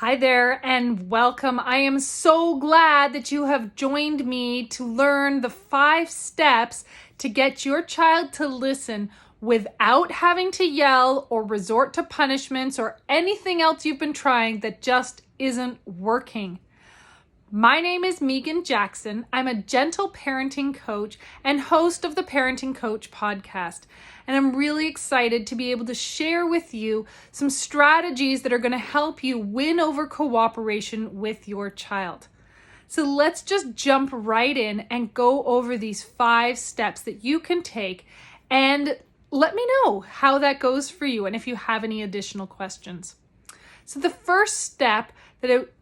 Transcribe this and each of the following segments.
Hi there and welcome. I am so glad that you have joined me to learn the 5 steps to get your child to listen without having to yell or resort to punishments or anything else you've been trying that just isn't working. My name is Megan Jackson. I'm a gentle parenting coach and host of the Parenting Coach podcast. And I'm really excited to be able to share with you some strategies that are going to help you win over cooperation with your child. So let's just jump right in and go over these 5 steps that you can take and let me know how that goes for you and if you have any additional questions. So the first step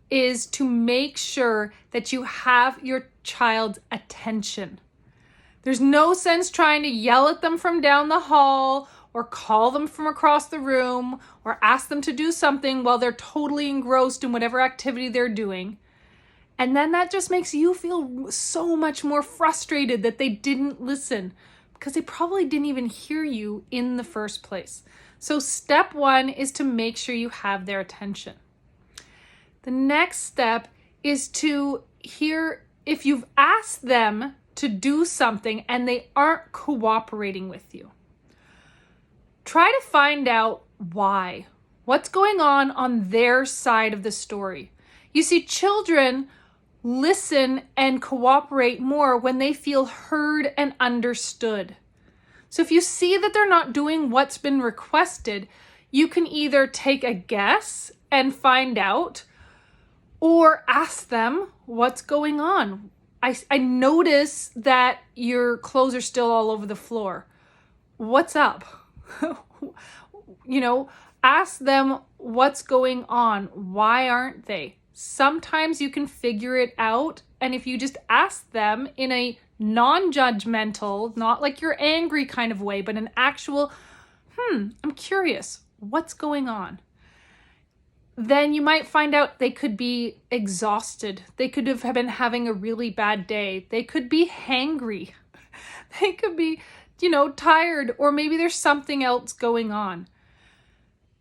is to make sure that you have your child's attention. There's no sense trying to yell at them from down the hall or call them from across the room or ask them to do something while they're totally engrossed in whatever activity they're doing. And then that just makes you feel so much more frustrated that they didn't listen because they probably didn't even hear you in the first place. So step 1 is to make sure you have their attention. The next step is to hear if you've asked them to do something and they aren't cooperating with you. Try to find out why. What's going on their side of the story? You see, children listen and cooperate more when they feel heard and understood. So if you see that they're not doing what's been requested, you can either take a guess and find out, or ask them what's going on. I notice that your clothes are still all over the floor. What's up? Ask them what's going on. Why aren't they? Sometimes you can figure it out. And if you just ask them in a non-judgmental, not like you're angry kind of way, but an actual, I'm curious, what's going on? Then you might find out they could be exhausted. They could have been having a really bad day. They could be hangry. They could be, tired, or maybe there's something else going on.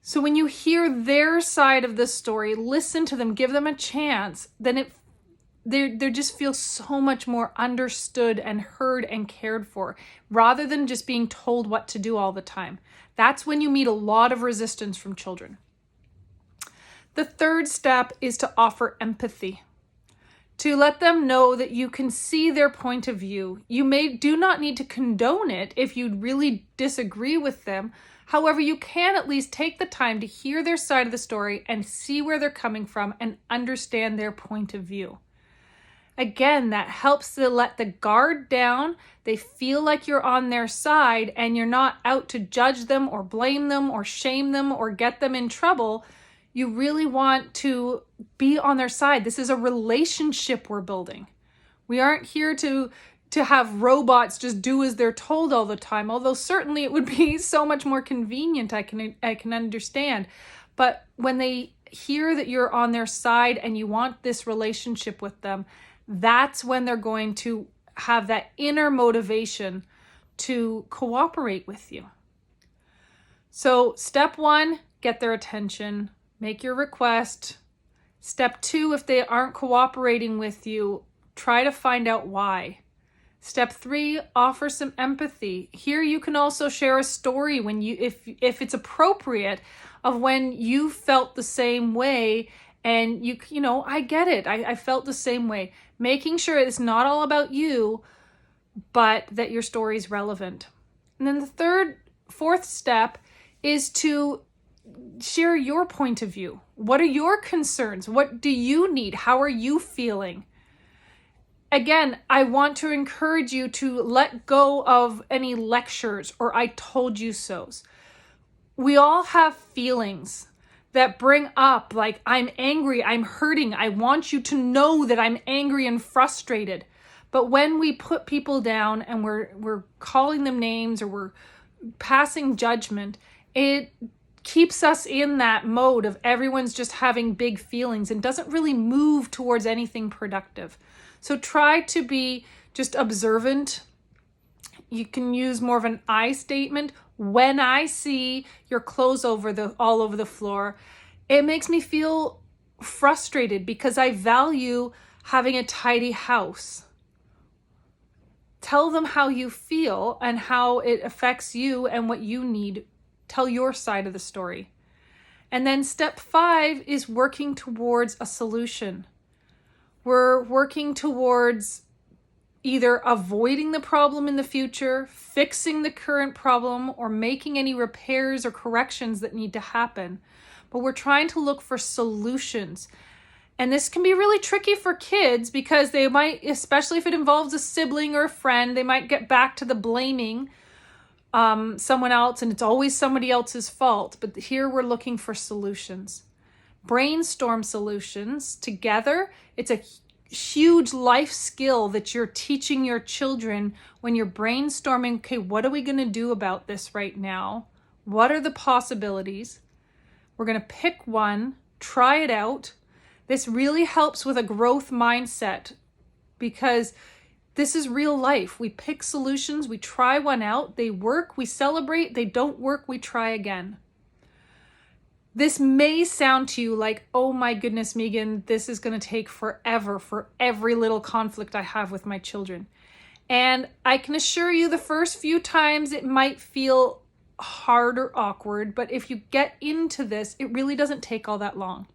So when you hear their side of the story, listen to them, give them a chance, then they just feel so much more understood and heard and cared for, rather than just being told what to do all the time. That's when you meet a lot of resistance from children. The third step is to offer empathy, to let them know that you can see their point of view. You do not need to condone it if you really disagree with them. However, you can at least take the time to hear their side of the story and see where they're coming from and understand their point of view. Again, that helps to let the guard down. They feel like you're on their side and you're not out to judge them or blame them or shame them or get them in trouble. You really want to be on their side. This is a relationship we're building. We aren't here to have robots just do as they're told all the time, although certainly it would be so much more convenient, I can understand. But when they hear that you're on their side and you want this relationship with them, that's when they're going to have that inner motivation to cooperate with you. So step 1, get their attention. Make your request. Step 2, if they aren't cooperating with you, try to find out why. Step 3, offer some empathy. Here you can also share a story when if it's appropriate, of when you felt the same way and I get it. I felt the same way. Making sure it's not all about you, but that your story is relevant. And then the fourth step is to share your point of view. What are your concerns? What do you need? How are you feeling? Again, I want to encourage you to let go of any lectures or I told you so's. We all have feelings that bring up like, I'm angry, I'm hurting, I want you to know that I'm angry and frustrated. But when we put people down and we're calling them names or we're passing judgment, it keeps us in that mode of everyone's just having big feelings and doesn't really move towards anything productive. So try to be just observant. You can use more of an I statement. When I see your clothes all over the floor, it makes me feel frustrated because I value having a tidy house. Tell them how you feel and how it affects you and what you need. Tell your side of the story. And then step 5 is working towards a solution. We're working towards either avoiding the problem in the future, fixing the current problem, or making any repairs or corrections that need to happen. But we're trying to look for solutions. And this can be really tricky for kids because they might, especially if it involves a sibling or a friend, they might get back to the blaming someone else, and it's always somebody else's fault. But here we're looking for solutions. Brainstorm solutions together. It's a huge life skill that you're teaching your children when you're brainstorming. Okay, what are we going to do about this right now? What are the possibilities? We're going to pick one, try it out. This really helps with a growth mindset because this is real life. We pick solutions, we try one out, they work, we celebrate, they don't work, we try again. This may sound to you like, oh my goodness, Megan, this is going to take forever for every little conflict I have with my children. And I can assure you the first few times it might feel hard or awkward, but if you get into this, it really doesn't take all that long.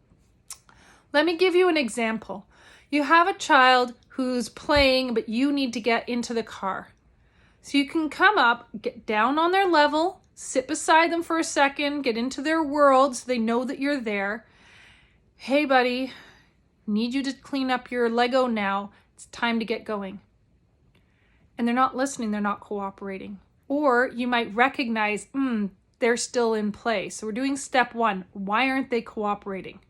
Let me give you an example. You have a child who's playing, but you need to get into the car. So you can come up, get down on their level, sit beside them for a second, get into their world so they know that you're there. Hey, buddy, need you to clean up your Lego now. It's time to get going. And they're not listening, they're not cooperating. Or you might recognize, they're still in play. So we're doing step 1. Why aren't they cooperating?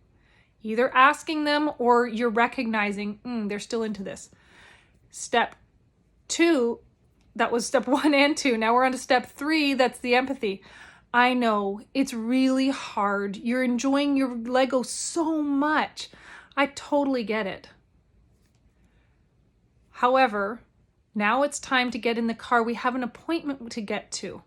Either asking them or you're recognizing, they're still into this. Step 2, that was step 1 and 2. Now we're on to step 3, that's the empathy. I know, it's really hard. You're enjoying your Lego so much. I totally get it. However, now it's time to get in the car. We have an appointment to get to.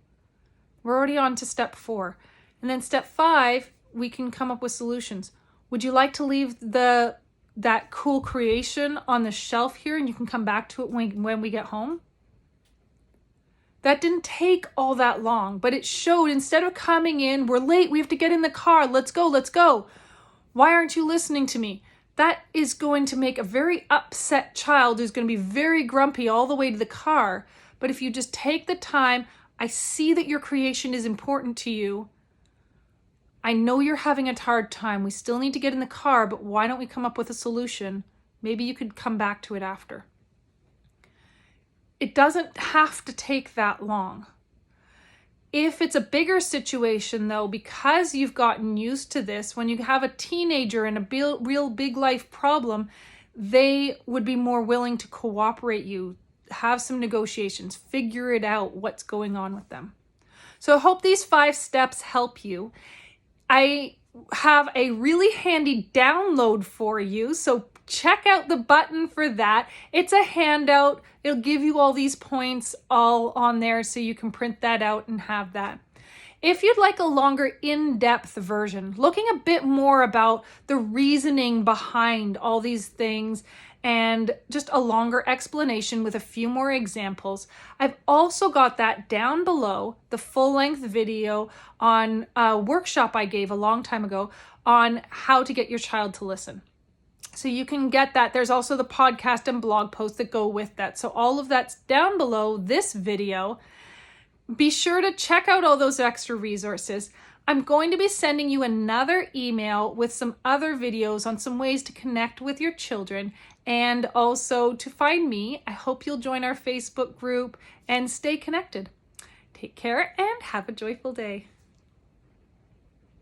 We're already on to step 4. And then step 5, we can come up with solutions. Would you like to leave that cool creation on the shelf here and you can come back to it when we get home? That didn't take all that long, but it showed instead of coming in, we're late, we have to get in the car, let's go. Why aren't you listening to me? That is going to make a very upset child who's going to be very grumpy all the way to the car. But if you just take the time, I see that your creation is important to you. I know you're having a hard time. We still need to get in the car, but why don't we come up with a solution? Maybe you could come back to it after. It doesn't have to take that long. If it's a bigger situation though, because you've gotten used to this, when you have a teenager and a real big life problem, they would be more willing to cooperate you, have some negotiations, figure it out what's going on with them. So I hope these 5 steps help you. I have a really handy download for you, so check out the button for that. It's a handout. It'll give you all these points all on there so you can print that out and have that. If you'd like a longer in-depth version, looking a bit more about the reasoning behind all these things and just a longer explanation with a few more examples, I've also got that down below, the full-length video on a workshop I gave a long time ago on how to get your child to listen. So you can get that. There's also the podcast and blog posts that go with that. So all of that's down below this video. Be sure to check out all those extra resources. I'm going to be sending you another email with some other videos on some ways to connect with your children and also to find me. I hope you'll join our Facebook group and stay connected. Take care and have a joyful day.